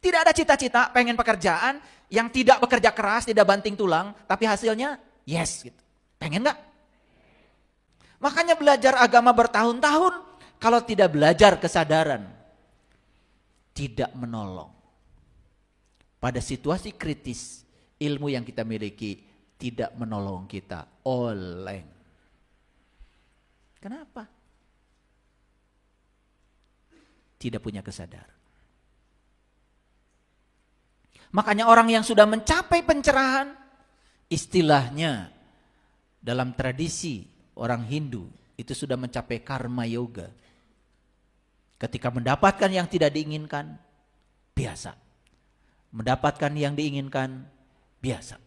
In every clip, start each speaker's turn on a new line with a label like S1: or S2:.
S1: Tidak ada cita-cita pengen pekerjaan yang tidak bekerja keras, tidak banting tulang, tapi hasilnya yes gitu. Pengen nggak? Makanya belajar agama bertahun-tahun, kalau tidak belajar kesadaran, tidak menolong. Pada situasi kritis, ilmu yang kita miliki tidak menolong kita, oleng. Kenapa? Tidak punya kesadaran. Makanya orang yang sudah mencapai pencerahan, istilahnya dalam tradisi orang Hindu, itu sudah mencapai karma yoga. Ketika mendapatkan yang tidak diinginkan, biasa. Mendapatkan yang diinginkan, biasa.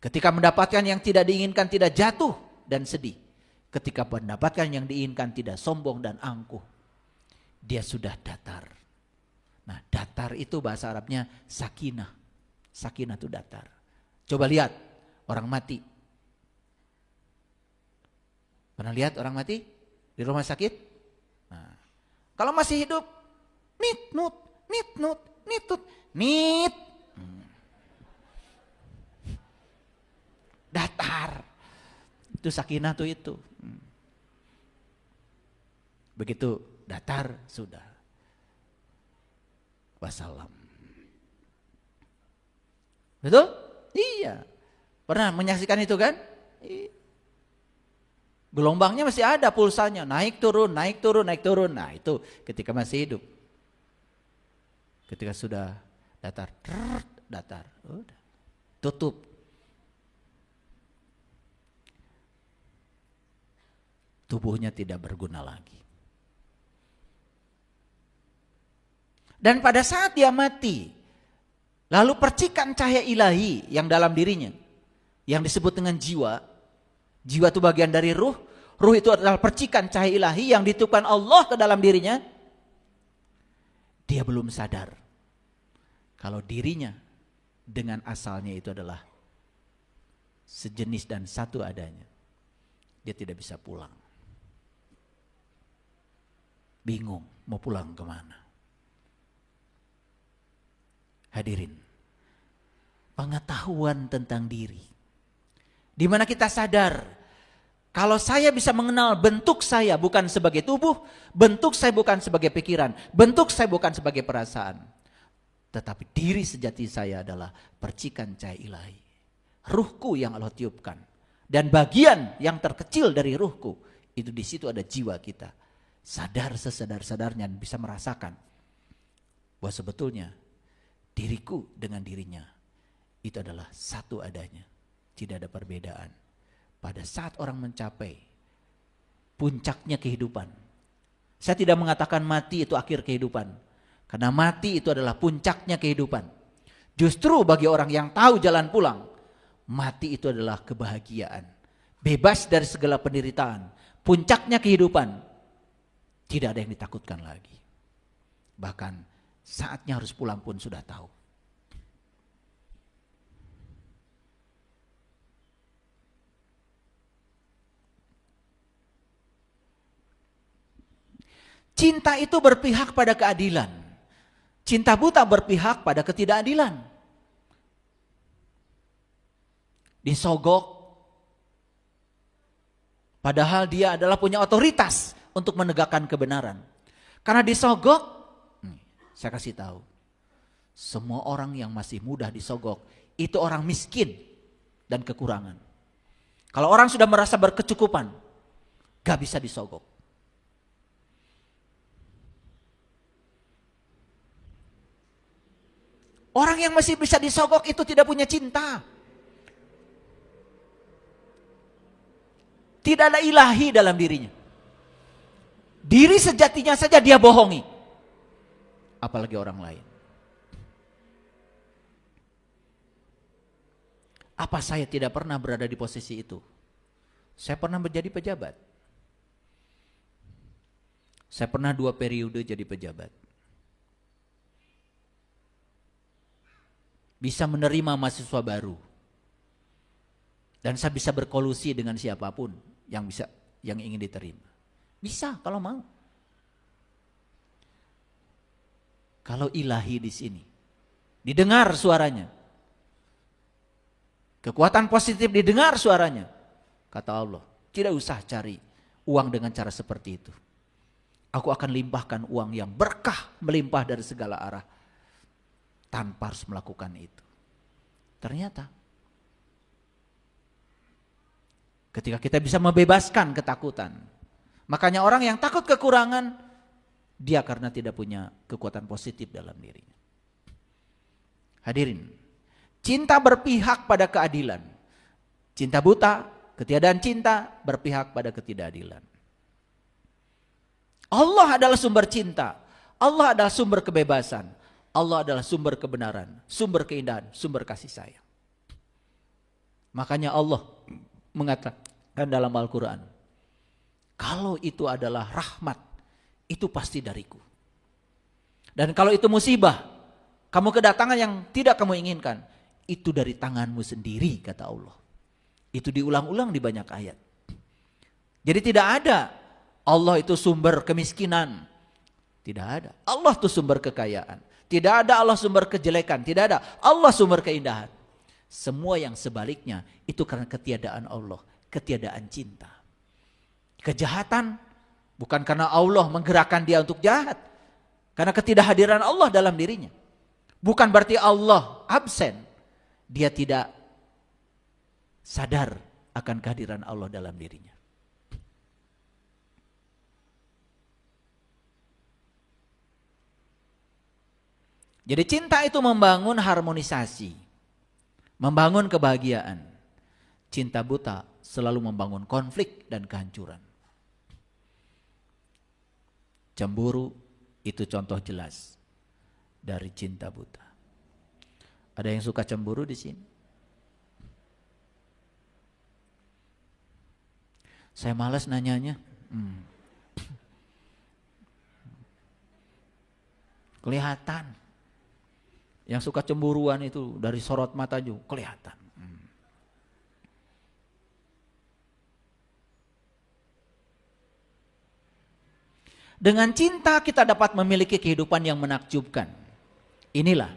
S1: Ketika mendapatkan yang tidak diinginkan, tidak jatuh dan sedih. Ketika mendapatkan yang diinginkan, tidak sombong dan angkuh. Dia sudah datar. Nah, datar itu bahasa Arabnya sakinah. Sakinah itu datar. Coba lihat orang mati. Pernah lihat orang mati di rumah sakit? Nah, kalau masih hidup, nit, datar. Itu sakinah tuh itu. Begitu datar sudah. Wassalam. Betul? Iya. Pernah menyaksikan itu kan? Iya. Gelombangnya masih ada pulsanya, naik turun. Nah itu ketika masih hidup. Ketika sudah datar, udah tutup. Tubuhnya tidak berguna lagi. Dan pada saat dia mati, lalu percikan cahaya ilahi yang dalam dirinya, yang disebut dengan jiwa. Jiwa itu bagian dari ruh. Ruh itu adalah percikan cahaya ilahi yang ditiupkan Allah ke dalam dirinya. Dia belum sadar kalau dirinya dengan asalnya itu adalah sejenis dan satu adanya. Dia tidak bisa pulang. Bingung mau pulang kemana. Hadirin, pengetahuan tentang diri. Di mana kita sadar, kalau saya bisa mengenal bentuk saya bukan sebagai tubuh, bentuk saya bukan sebagai pikiran, bentuk saya bukan sebagai perasaan. Tetapi diri sejati saya adalah percikan cahaya ilahi. Ruhku yang Allah tiupkan. Dan bagian yang terkecil dari ruhku, itu di situ ada jiwa kita. Sadar sesadar-sadarnya dan bisa merasakan bahwa sebetulnya diriku dengan dirinya itu adalah satu adanya. Tidak ada perbedaan. Pada saat orang mencapai puncaknya kehidupan. Saya tidak mengatakan mati itu akhir kehidupan. Karena mati itu adalah puncaknya kehidupan. Justru bagi orang yang tahu jalan pulang, mati itu adalah kebahagiaan. Bebas dari segala penderitaan. Puncaknya kehidupan. Tidak ada yang ditakutkan lagi. Bahkan saatnya harus pulang pun sudah tahu. Cinta itu berpihak pada keadilan. Cinta buta berpihak pada ketidakadilan. Disogok. Padahal dia adalah punya otoritas untuk menegakkan kebenaran. Karena disogok, saya kasih tahu. Semua orang yang masih mudah disogok, itu orang miskin dan kekurangan. Kalau orang sudah merasa berkecukupan, gak bisa disogok. Orang yang masih bisa disogok itu tidak punya cinta. Tidak ada ilahi dalam dirinya. Diri sejatinya saja dia bohongi. Apalagi orang lain. Apa saya tidak pernah berada di posisi itu? Saya pernah menjadi pejabat. Saya pernah 2 periode jadi pejabat. Bisa menerima mahasiswa baru. Dan saya bisa berkolusi dengan siapapun yang ingin diterima. Bisa kalau mau. Kalau ilahi di sini, didengar suaranya. Kekuatan positif didengar suaranya. Kata Allah, tidak usah cari uang dengan cara seperti itu. Aku akan limpahkan uang yang berkah, melimpah dari segala arah. Tanpa harus melakukan itu. Ternyata, ketika kita bisa membebaskan ketakutan. Makanya orang yang takut kekurangan, dia karena tidak punya kekuatan positif dalam dirinya. Hadirin, cinta berpihak pada keadilan. Cinta buta, ketiadaan cinta berpihak pada ketidakadilan. Allah adalah sumber cinta. Allah adalah sumber kebebasan. Allah adalah sumber kebenaran, sumber keindahan, sumber kasih sayang. Makanya Allah mengatakan dalam Al-Quran, kalau itu adalah rahmat, itu pasti dariku. Dan kalau itu musibah, kamu kedatangan yang tidak kamu inginkan, itu dari tanganmu sendiri, kata Allah. Itu diulang-ulang di banyak ayat. Jadi tidak ada Allah itu sumber kemiskinan. Tidak ada. Allah itu sumber kekayaan. Tidak ada Allah sumber kejelekan. Tidak ada Allah sumber keindahan. Semua yang sebaliknya itu karena ketiadaan Allah. Ketiadaan cinta. Kejahatan bukan karena Allah menggerakkan dia untuk jahat. Karena ketidakhadiran Allah dalam dirinya. Bukan berarti Allah absen. Dia tidak sadar akan kehadiran Allah dalam dirinya. Jadi cinta itu membangun harmonisasi, membangun kebahagiaan. Cinta buta selalu membangun konflik dan kehancuran. Cemburu itu contoh jelas dari cinta buta. Ada yang suka cemburu di sini? Saya malas nanyanya. Kelihatan. Yang suka cemburuan itu dari sorot mata juga kelihatan. Dengan cinta kita dapat memiliki kehidupan yang menakjubkan. Inilah.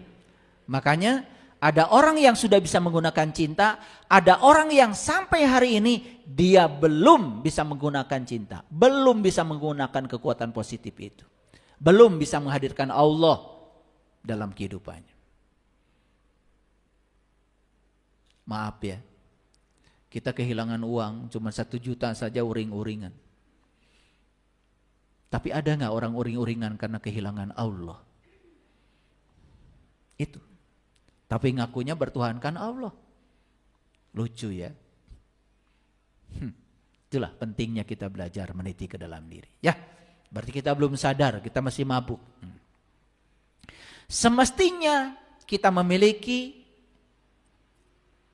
S1: Makanya ada orang yang sudah bisa menggunakan cinta, ada orang yang sampai hari ini dia belum bisa menggunakan cinta, belum bisa menggunakan kekuatan positif itu. Belum bisa menghadirkan Allah dalam kehidupannya. Maaf ya, kita kehilangan uang cuma 1 juta saja uring-uringan. Tapi ada gak orang uring-uringan karena kehilangan Allah? Itu. Tapi ngakunya bertuhankan Allah. Lucu ya. Itulah pentingnya kita belajar meniti ke dalam diri. Ya, berarti kita belum sadar, kita masih mabuk. Semestinya kita memiliki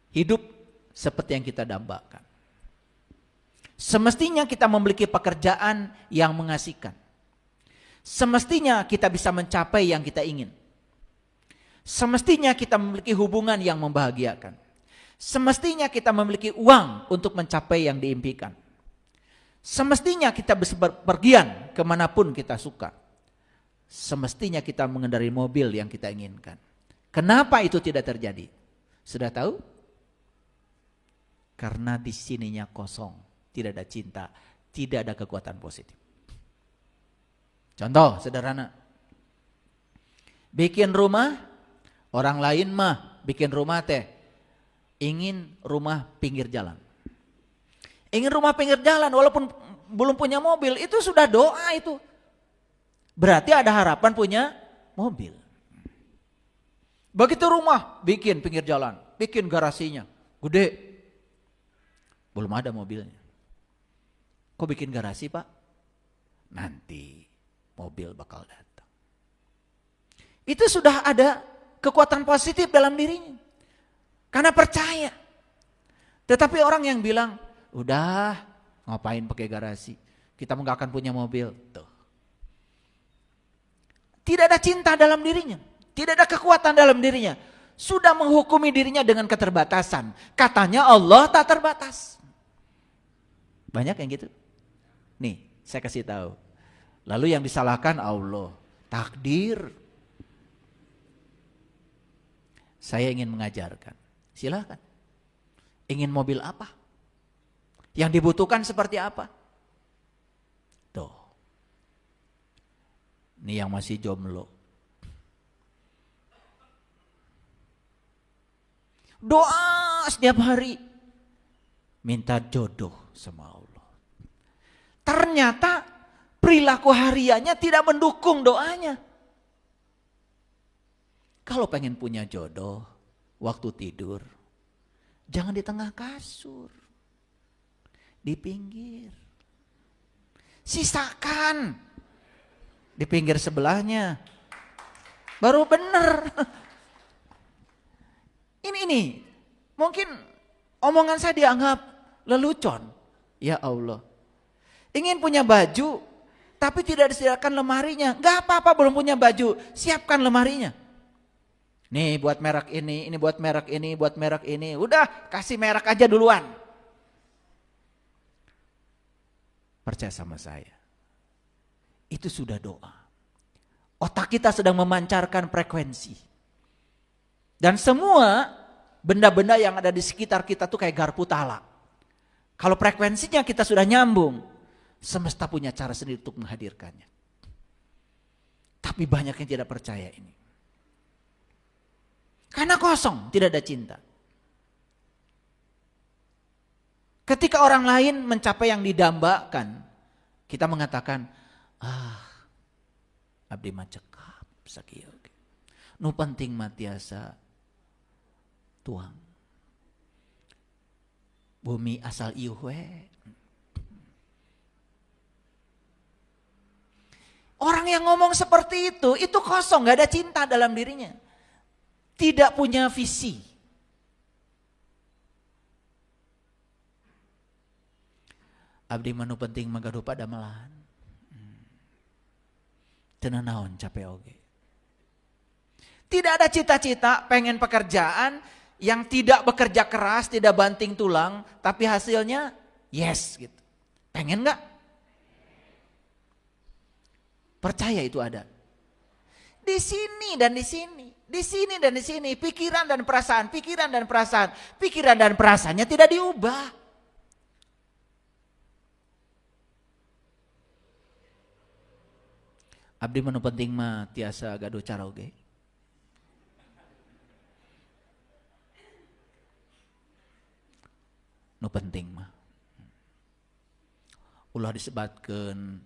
S1: hidup seperti yang kita dambakan. Semestinya kita memiliki pekerjaan yang mengasihkan. Semestinya kita bisa mencapai yang kita ingin. Semestinya kita memiliki hubungan yang membahagiakan. Semestinya kita memiliki uang untuk mencapai yang diimpikan. Semestinya kita bisa berpergian kemanapun kita suka. Semestinya kita mengendarai mobil yang kita inginkan. Kenapa itu tidak terjadi? Sudah tahu? Karena di sininya kosong, tidak ada cinta, tidak ada kekuatan positif. Contoh sederhana. Bikin rumah, orang lain mah bikin rumah teh ingin rumah pinggir jalan. Ingin rumah pinggir jalan walaupun belum punya mobil, itu sudah doa itu. Berarti ada harapan punya mobil. Begitu rumah, bikin pinggir jalan, bikin garasinya, gede. Belum ada mobilnya. Kok bikin garasi Pak? Nanti mobil bakal datang. Itu sudah ada kekuatan positif dalam dirinya. Karena percaya. Tetapi orang yang bilang, udah ngapain pakai garasi? Kita nggak akan punya mobil. Tuh. Tidak ada cinta dalam dirinya. Tidak ada kekuatan dalam dirinya. Sudah menghukumi dirinya dengan keterbatasan. Katanya Allah tak terbatas. Banyak yang gitu. Nih, saya kasih tahu. Lalu yang disalahkan Allah, takdir. Saya ingin mengajarkan. Silakan. Ingin mobil apa? Yang dibutuhkan seperti apa? Tuh. Ini yang masih jomblo. Doa setiap hari. Minta jodoh sama Allah. Ternyata perilaku hariannya tidak mendukung doanya. Kalau pengen punya jodoh, waktu tidur, jangan di tengah kasur. Di pinggir. Sisakan. Di pinggir sebelahnya. Baru bener. Ini mungkin omongan saya dianggap lelucon. Ya Allah. Ingin punya baju tapi tidak disediakan lemarinya. Gak apa-apa belum punya baju, siapkan lemarinya. Nih buat merek ini buat merek ini, buat merek ini. Udah kasih merek aja duluan. Percaya sama saya. Itu sudah doa. Otak kita sedang memancarkan frekuensi. Dan semua benda-benda yang ada di sekitar kita tuh kayak garpu tala. Kalau frekuensinya kita sudah nyambung, semesta punya cara sendiri untuk menghadirkannya. Tapi banyak yang tidak percaya ini. Karena kosong, tidak ada cinta. Ketika orang lain mencapai yang didambakan, kita mengatakan, abdi mah cekap sakieu. Nu penting mah tiasa tuang. Bumi asal ieuh we. Orang yang ngomong seperti itu kosong, gak ada cinta dalam dirinya. Tidak punya visi. Abdi manu penting magaduh pada malahan. Teu naon capek oge. Tidak ada cita-cita pengen pekerjaan yang tidak bekerja keras, tidak banting tulang, tapi hasilnya yes gitu. Pengen gak? Percaya itu ada. Di sini dan di sini, di sini dan di sini, pikiran dan perasaan, pikiran dan perasaan, pikiran dan perasaannya tidak diubah. Abdi manu penting mah tiasa gaduh cara oge. Nu penting mah. Ulah disebatkeun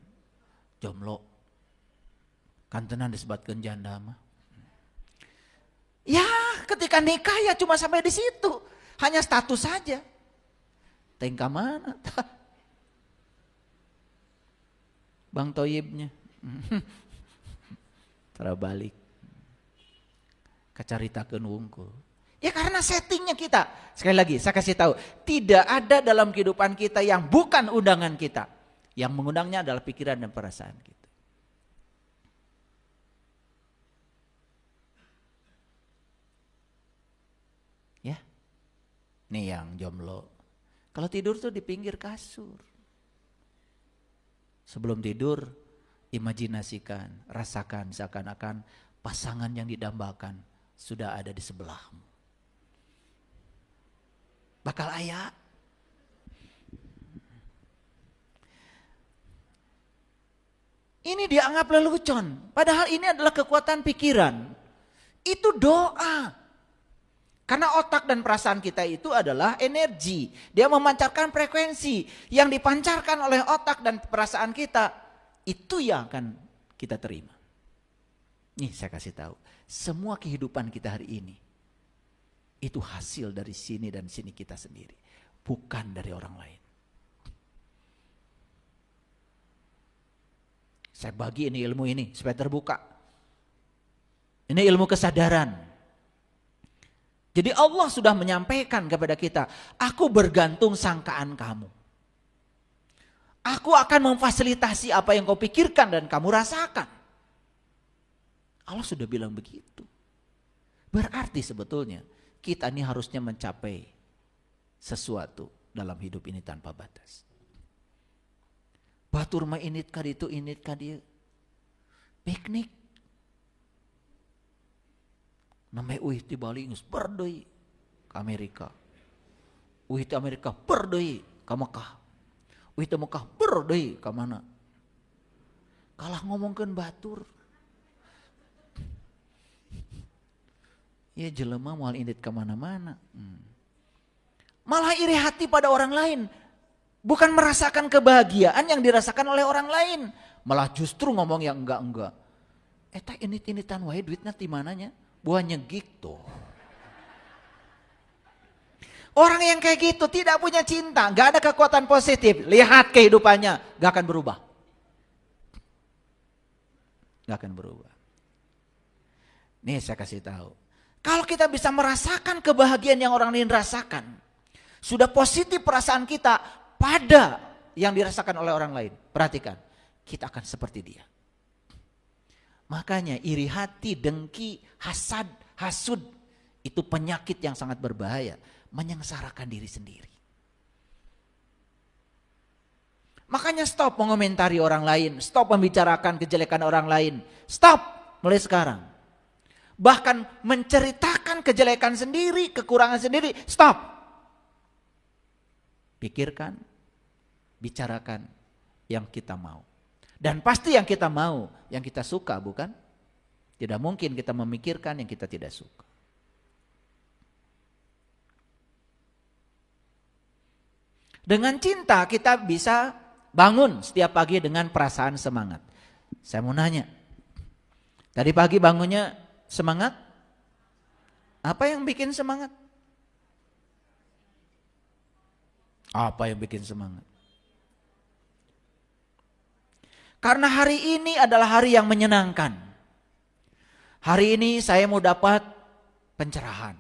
S1: jomblo. Kantenan disebatkeun janda mah. Ya, ketika nikah ya cuma sampai di situ. Hanya status saja. Teng ka mana? Bang Toyibnya. Tara balik. Kacaritakeun wungkul. Ya karena settingnya kita. Sekali lagi saya kasih tahu. Tidak ada dalam kehidupan kita yang bukan undangan kita. Yang mengundangnya adalah pikiran dan perasaan kita. Ya. Nih yang jomblo. Kalau tidur tuh di pinggir kasur. Sebelum tidur, imajinasikan, rasakan seakan-akan pasangan yang didambakan sudah ada di sebelahmu. Bakal aya. Ini dianggap lelucon. Padahal ini adalah kekuatan pikiran. Itu doa. Karena otak dan perasaan kita itu adalah energi. Dia memancarkan frekuensi. Yang dipancarkan oleh otak dan perasaan kita. Itu yang akan kita terima. Nih saya kasih tahu. Semua kehidupan kita hari ini. Itu hasil dari sini dan sini kita sendiri. Bukan dari orang lain. Saya bagi ini ilmu ini supaya terbuka. Ini ilmu kesadaran. Jadi Allah sudah menyampaikan kepada kita. Aku bergantung sangkaan kamu. Aku akan memfasilitasi apa yang kau pikirkan dan kamu rasakan. Allah sudah bilang begitu. Berarti sebetulnya kita ini harusnya mencapai sesuatu dalam hidup ini tanpa batas. Batur mah init ka ditu init ka dieu. Piknik. Namanya ti Bali geus perdeui ke Amerika. Ti Amerika perdeui ke Mekah. Ti Mekah perdeui ke mana? Kalah ngomongkeun batur. Ya jelema moal indit ke mana-mana. Malah iri hati pada orang lain. Bukan merasakan kebahagiaan yang dirasakan oleh orang lain. Malah justru ngomong yang enggak-enggak. Eta init-initan wae duitnya di mananya? Buah nyegik tuh. Orang yang kayak gitu tidak punya cinta. Gak ada kekuatan positif. Lihat kehidupannya. Gak akan berubah. Gak akan berubah. Nih saya kasih tahu. Kalau kita bisa merasakan kebahagiaan yang orang lain rasakan. Sudah positif perasaan kita pada yang dirasakan oleh orang lain. Perhatikan, kita akan seperti dia. Makanya iri hati, dengki, hasad, hasud itu penyakit yang sangat berbahaya. Menyengsarakan diri sendiri. Makanya stop mengomentari orang lain. Stop membicarakan kejelekan orang lain. Stop mulai sekarang. Bahkan menceritakan kejelekan sendiri, kekurangan sendiri. Stop. Pikirkan, bicarakan yang kita mau. Dan pasti yang kita mau, yang kita suka, bukan? Tidak mungkin kita memikirkan yang kita tidak suka. Dengan cinta kita bisa bangun setiap pagi dengan perasaan semangat. Saya mau nanya, tadi pagi bangunnya semangat? Apa yang bikin semangat? Apa yang bikin semangat? Karena hari ini adalah hari yang menyenangkan. Hari ini saya mau dapat pencerahan.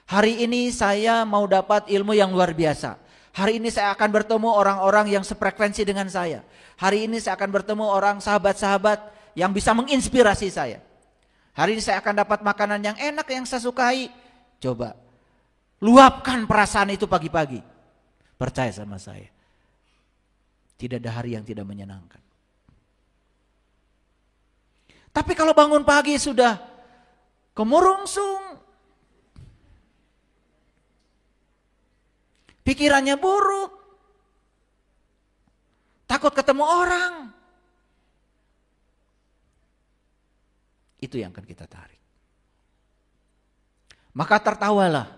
S1: Hari ini saya mau dapat ilmu yang luar biasa. Hari ini saya akan bertemu orang-orang yang sefrekuensi dengan saya. Hari ini saya akan bertemu orang sahabat-sahabat yang bisa menginspirasi saya. Hari ini saya akan dapat makanan yang enak yang saya sukai. Coba luapkan perasaan itu pagi-pagi. Percaya sama saya. Tidak ada hari yang tidak menyenangkan. Tapi kalau bangun pagi sudah kemurungsung, pikirannya buruk, takut ketemu orang, itu yang akan kita tarik. Maka tertawalah,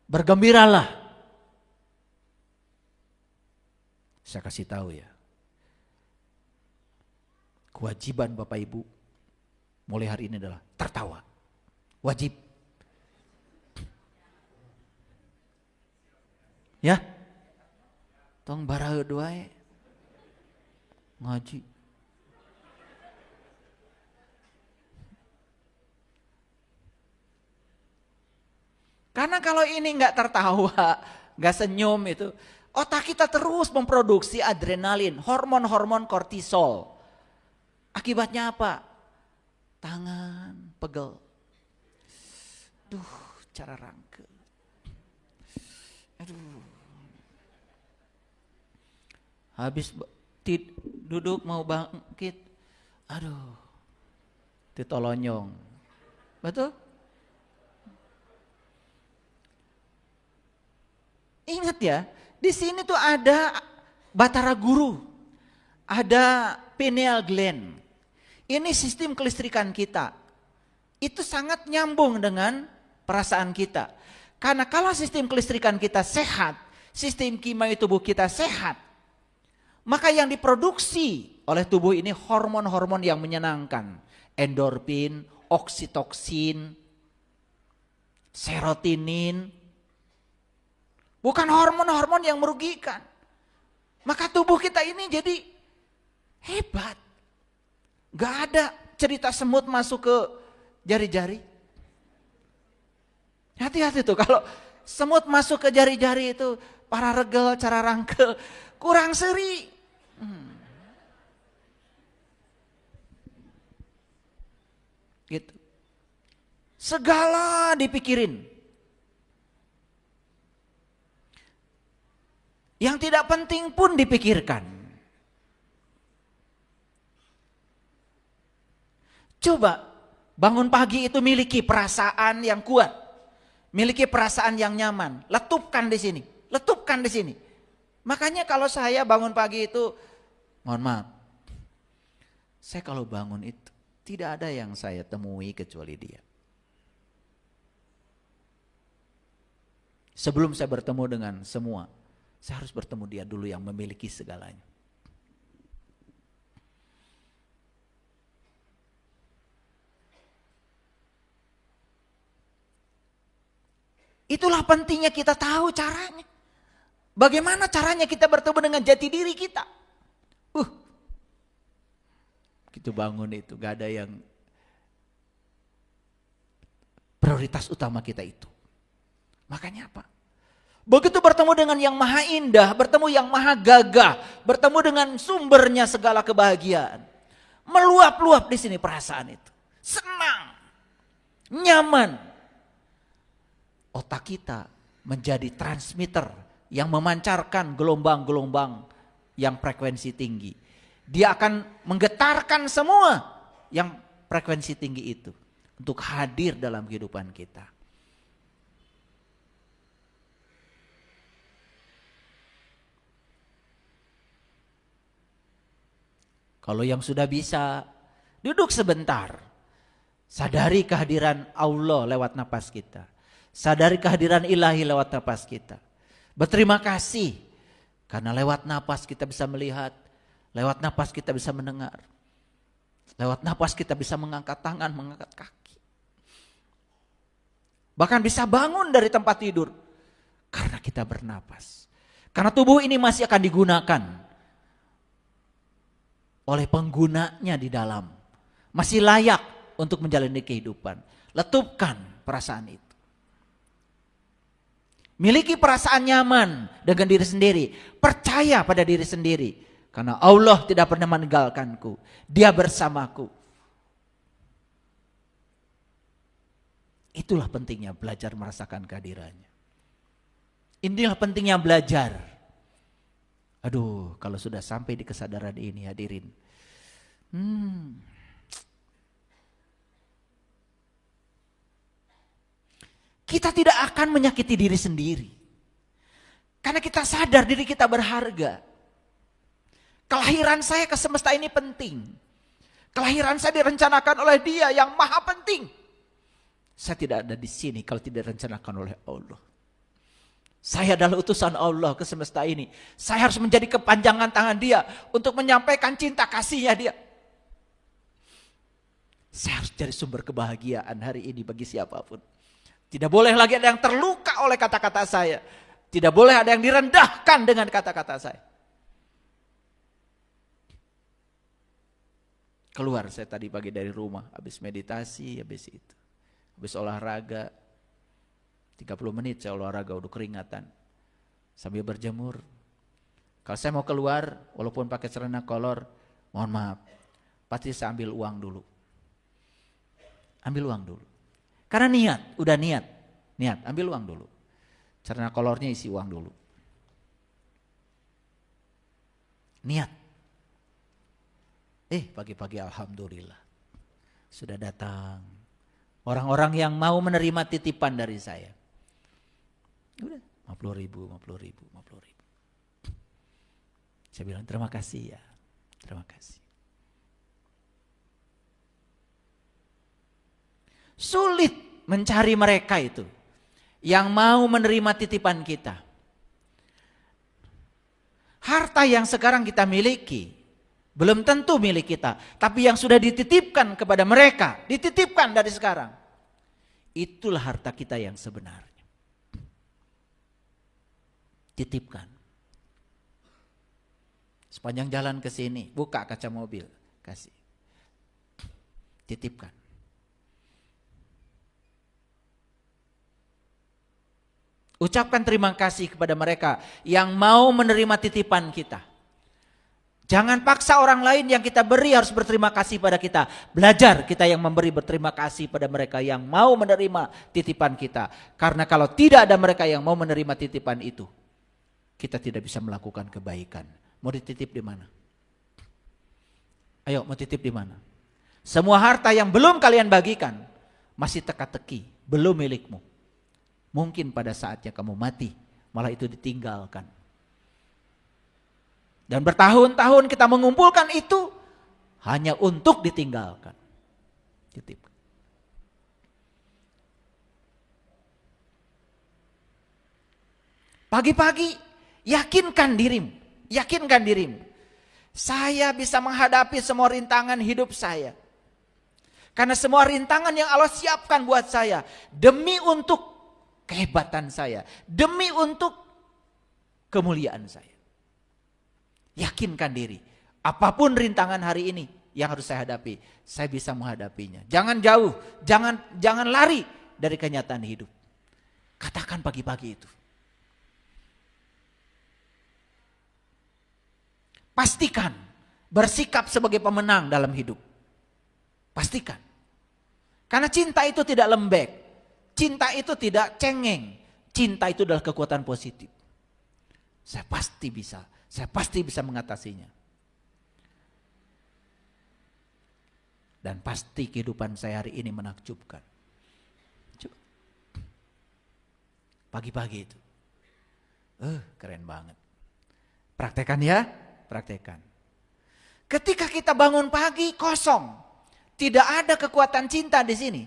S1: bergembiralah. Saya kasih tahu ya, kewajiban Bapak Ibu mulai hari ini adalah tertawa. Wajib. Ya. Tong baraheud wae. Ngaji. Karena kalau ini enggak tertawa, enggak senyum itu, otak kita terus memproduksi adrenalin, hormon-hormon kortisol. Akibatnya apa? Tangan pegel. Duh, cara rangke. Aduh. Habis duduk mau bangkit. Aduh. Ditolonyong. Betul? Ingat ya, di sini tuh ada batara guru. Ada pineal gland. Ini sistem kelistrikan kita. Itu sangat nyambung dengan perasaan kita. Karena kalau sistem kelistrikan kita sehat, sistem kimia tubuh kita sehat, maka yang diproduksi oleh tubuh ini hormon-hormon yang menyenangkan. Endorfin, oksitoksin, serotinin. Bukan hormon-hormon yang merugikan. Maka tubuh kita ini jadi hebat. Gak ada cerita semut masuk ke jari-jari. Hati-hati tuh kalau semut masuk ke jari-jari itu para regel, cara rangkel, kurang seri. Gitu. Segala dipikirin. Yang tidak penting pun dipikirkan. Coba Bangun pagi itu miliki perasaan yang kuat. Miliki perasaan yang nyaman. Letupkan di sini. Letupkan di sini. Makanya kalau saya bangun pagi itu, mohon maaf. Saya kalau bangun itu tidak ada yang saya temui kecuali dia. Sebelum saya bertemu dengan semua, saya harus bertemu dia dulu yang memiliki segalanya. Itulah pentingnya kita tahu caranya. Bagaimana caranya kita bertemu dengan jati diri kita. Gitu bangun itu, gak ada yang prioritas utama kita itu. Makanya apa? Begitu bertemu dengan yang maha indah, bertemu yang maha gagah, bertemu dengan sumbernya segala kebahagiaan. Meluap-luap di sini perasaan itu. Senang, nyaman. Otak kita menjadi transmitter yang memancarkan gelombang-gelombang yang frekuensi tinggi. Dia akan menggetarkan semua yang frekuensi tinggi itu untuk hadir dalam kehidupan kita. Kalau yang sudah bisa, duduk sebentar. Sadari kehadiran Allah lewat napas kita. Sadari kehadiran ilahi lewat napas kita. Berterima kasih karena lewat napas kita bisa melihat, lewat napas kita bisa mendengar, lewat napas kita bisa mengangkat tangan, mengangkat kaki. Bahkan bisa bangun dari tempat tidur karena kita bernapas. Karena tubuh ini masih akan digunakan oleh penggunanya di dalam. Masih layak untuk menjalani kehidupan. Letupkan perasaan itu. Miliki perasaan nyaman dengan diri sendiri. Percaya pada diri sendiri. Karena Allah tidak pernah meninggalkanku. Dia bersamaku. Itulah pentingnya belajar merasakan kehadirannya. Inilah pentingnya belajar. Aduh, kalau sudah sampai di kesadaran ini hadirin. Kita tidak akan menyakiti diri sendiri. Karena kita sadar diri kita berharga. Kelahiran saya ke semesta ini penting. Kelahiran saya direncanakan oleh Dia yang maha penting. Saya tidak ada di sini kalau tidak direncanakan oleh Allah. Saya adalah utusan Allah ke semesta ini. Saya harus menjadi kepanjangan tangan Dia untuk menyampaikan cinta kasihnya Dia. Saya harus jadi sumber kebahagiaan hari ini bagi siapapun. Tidak boleh lagi ada yang terluka oleh kata-kata saya. Tidak boleh ada yang direndahkan dengan kata-kata saya. Keluar saya tadi pagi dari rumah, habis meditasi, habis itu. Habis olahraga, 30 menit saya olahraga, udah keringatan. Sambil berjemur. Kalau saya mau keluar, walaupun pakai celana kolor, mohon maaf, pasti saya ambil uang dulu. Ambil uang dulu. Karena niat, udah niat, ambil uang dulu. Celana kolornya isi uang dulu. Niat. Pagi-pagi alhamdulillah. Sudah datang orang-orang yang mau menerima titipan dari saya. Udah, 50 ribu. Saya bilang terima kasih ya, terima kasih. Sulit mencari mereka itu yang mau menerima titipan kita. Harta yang sekarang kita miliki belum tentu milik kita, tapi yang sudah dititipkan kepada mereka, dititipkan dari sekarang. Itulah harta kita yang sebenarnya. Titipkan. Sepanjang jalan ke sini, buka kaca mobil, kasih. Titipkan. Ucapkan terima kasih kepada mereka yang mau menerima titipan kita. Jangan paksa orang lain yang kita beri harus berterima kasih pada kita. Belajar kita yang memberi berterima kasih pada mereka yang mau menerima titipan kita. Karena kalau tidak ada mereka yang mau menerima titipan itu, kita tidak bisa melakukan kebaikan. Mau dititip di mana? Ayo, mau titip di mana? Semua harta yang belum kalian bagikan masih teka-teki, belum milikmu. Mungkin pada saatnya kamu mati, malah itu ditinggalkan. Dan bertahun-tahun kita mengumpulkan itu hanya untuk ditinggalkan. Titip. Pagi-pagi yakinkan dirimu. Saya bisa menghadapi semua rintangan hidup saya. Karena semua rintangan yang Allah siapkan buat saya demi untuk kehebatan saya, demi untuk kemuliaan saya. Yakinkan diri, apapun rintangan hari ini yang harus saya hadapi, saya bisa menghadapinya. Jangan jauh, jangan lari dari kenyataan hidup. Katakan pagi-pagi itu. Pastikan bersikap sebagai pemenang dalam hidup. Pastikan. Karena cinta itu tidak lembek. Cinta itu tidak cengeng. Cinta itu adalah kekuatan positif. Saya pasti bisa mengatasinya. Dan pasti kehidupan saya hari ini menakjubkan. Pagi-pagi itu. Keren banget. Praktekan ya. Praktekan. Ketika kita bangun pagi kosong, tidak ada kekuatan cinta di sini.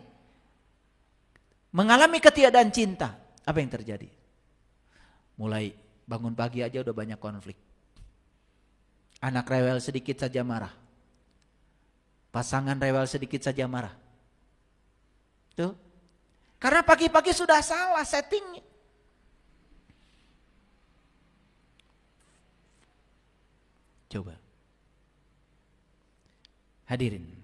S1: Mengalami ketiadaan cinta, apa yang terjadi? Mulai bangun pagi aja udah banyak konflik. Anak rewel sedikit saja marah. Pasangan rewel sedikit saja marah. Tuh. Karena pagi-pagi sudah salah settingnya. Coba. Hadirin.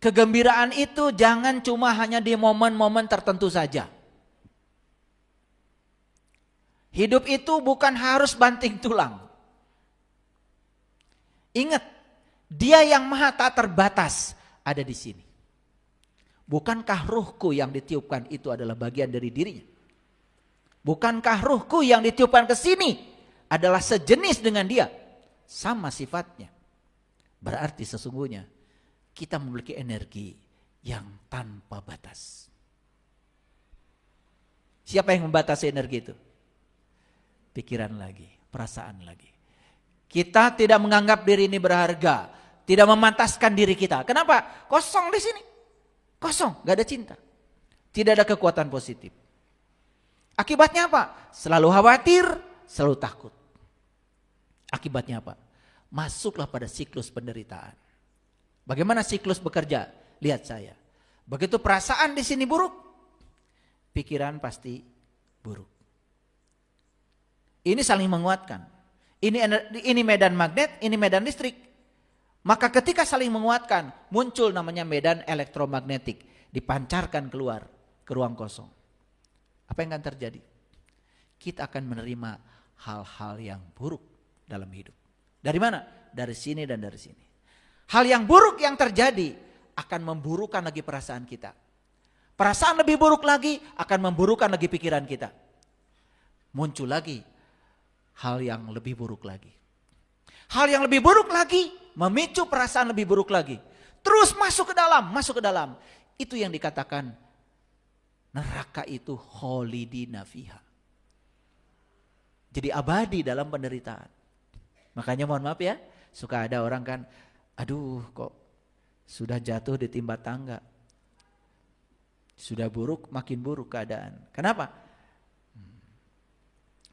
S1: Kegembiraan itu jangan cuma hanya di momen-momen tertentu saja. Hidup itu bukan harus banting tulang. Ingat, Dia yang maha tak terbatas ada di sini. Bukankah ruhku yang ditiupkan itu adalah bagian dari dirinya? Bukankah ruhku yang ditiupkan ke sini adalah sejenis dengan dia, sama sifatnya. Berarti sesungguhnya kita memiliki energi yang tanpa batas. Siapa yang membatasi energi itu? Pikiran lagi, perasaan lagi. Kita tidak menganggap diri ini berharga, tidak memantaskan diri kita. Kenapa? Kosong di sini. Kosong, gak ada cinta. Tidak ada kekuatan positif. Akibatnya apa? Selalu khawatir, selalu takut. Akibatnya apa? Masuklah pada siklus penderitaan. Bagaimana siklus bekerja? Lihat saya. Begitu perasaan di sini buruk, pikiran pasti buruk. Ini saling menguatkan. Ini medan magnet, ini medan listrik. Maka ketika saling menguatkan, muncul namanya medan elektromagnetik. Dipancarkan keluar ke ruang kosong. Apa yang akan terjadi? Kita akan menerima hal-hal yang buruk dalam hidup. Dari mana? Dari sini dan dari sini. Hal yang buruk yang terjadi akan memburukkan lagi perasaan kita. Perasaan lebih buruk lagi akan memburukkan lagi pikiran kita. Muncul lagi hal yang lebih buruk lagi. Hal yang lebih buruk lagi memicu perasaan lebih buruk lagi. Terus masuk ke dalam. Itu yang dikatakan neraka itu kholidina fiha. Jadi abadi dalam penderitaan. Makanya mohon maaf ya, suka ada orang kan, aduh kok sudah jatuh ditimpa tangga. Sudah buruk, makin buruk keadaan. Kenapa?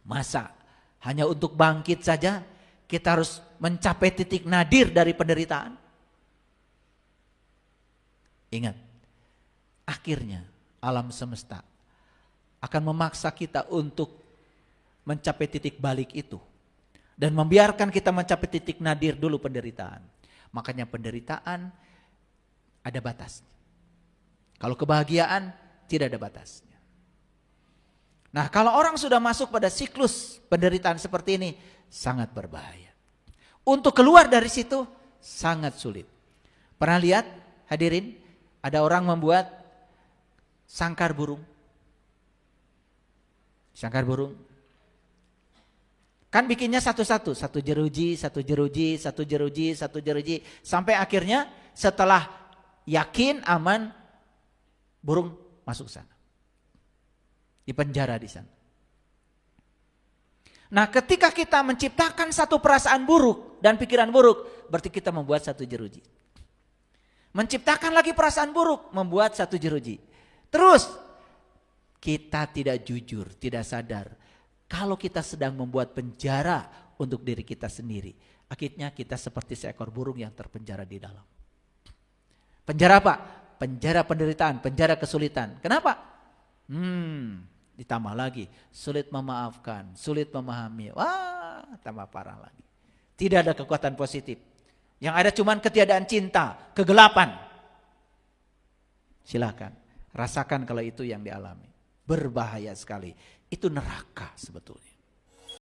S1: Masa hanya untuk bangkit saja kita harus mencapai titik nadir dari penderitaan? Ingat, akhirnya alam semesta akan memaksa kita untuk mencapai titik balik itu. Dan membiarkan kita mencapai titik nadir dulu penderitaan. Makanya penderitaan ada batasnya. Kalau kebahagiaan tidak ada batasnya. Nah, kalau orang sudah masuk pada siklus penderitaan seperti ini, sangat berbahaya. Untuk keluar dari situ sangat sulit. Pernah lihat hadirin, ada orang membuat sangkar burung. Sangkar burung. Kan bikinnya satu-satu, satu jeruji, sampai akhirnya Setelah yakin, aman, burung masuk sana. Di penjara di sana. Nah, ketika kita menciptakan satu perasaan buruk dan pikiran buruk, berarti kita membuat satu jeruji. Menciptakan lagi perasaan buruk, membuat satu jeruji. Terus, kita tidak jujur, tidak sadar. Kalau kita sedang membuat penjara untuk diri kita sendiri, akhirnya kita seperti seekor burung yang terpenjara di dalam. Penjara apa? Penjara penderitaan, penjara kesulitan. Kenapa? Ditambah lagi, sulit memaafkan, sulit memahami. Wah, tambah parah lagi. Tidak ada kekuatan positif. Yang ada cuman ketiadaan cinta, kegelapan. Silakan, rasakan kalau itu yang dialami. Berbahaya sekali. Itu neraka sebetulnya.